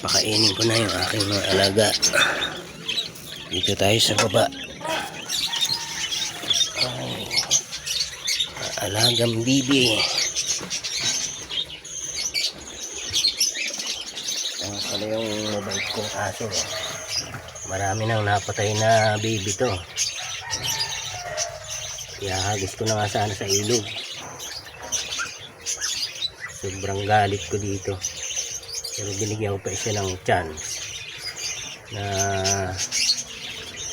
Pakainin ko na yung aking mga alaga. Dito tayo sa baba. Ay, alagang bibi. Ang pala yung mabait kong aso. Marami nang napatay na baby to. Ihahagis ko na nga sana sa ilog. Sobrang galit ko dito. Pero binigyan ko pa siya ng chance na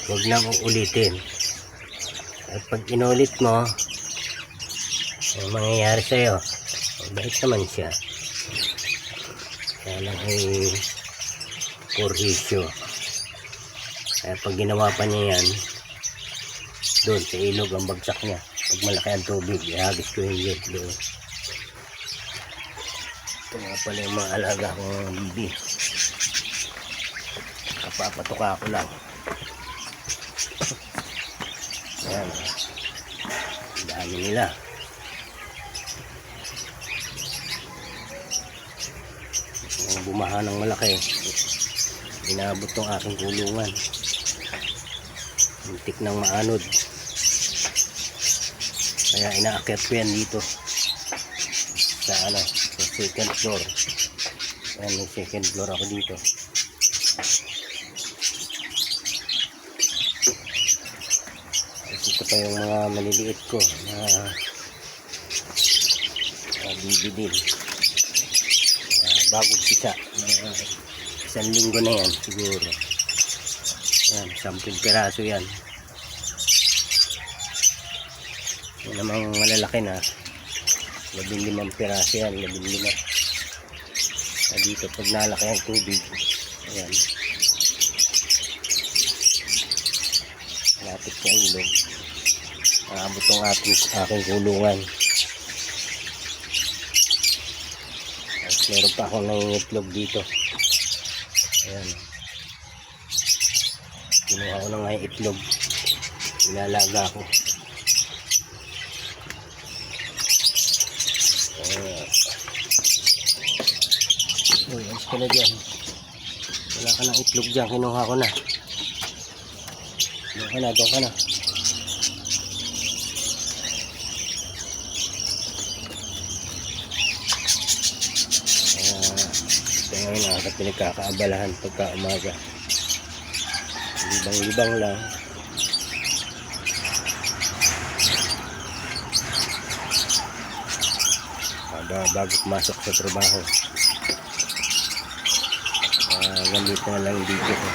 huwag nang uulitin. At pag inulit mo, ang mangyayari sa'yo, mabait naman siya. Kaya lang ay kurhisyo. Kaya pag ginawa pa niya yan, doon sa ilog ang bagsak niya. Pag malaki ang tubig, ihagis ko yung ilog doon. Ito nga pala yung mga alaga kong bibi. Kapapatuka ko lang. Ayan. Ang dami nila. Ang bumaha ng malaki. Inabot tong aking kulungan. Muntik ng maanod. Kaya inaakyat ko yan dito. Sa second floor. Ayan, may second floor ako dito. Ito pa yung mga maliliit ko na bibi din. Bagong pisa. Isang linggo na yan siguro. Ayan, 10 piraso yan. Yan namang malalaki na. 15 piraso yan, 15. Dito pag nalaki ang tubig, ayan, malapit sa ilog, naabot ang aking kulungan. At meron pa akong nangingitlog dito. Ayan, kinuha ko na nga yung itlog, inalaga ko. Uy, alis ka na dyan. Wala ka ng itlog dyan, kinuha ko na. Doon ka na, doon ka na. Ito ngayon na pinagkakaabalahan pagka umaga. Libang-libang lang. Bago pumasok sa trabaho. Gamit na lang yung video ko.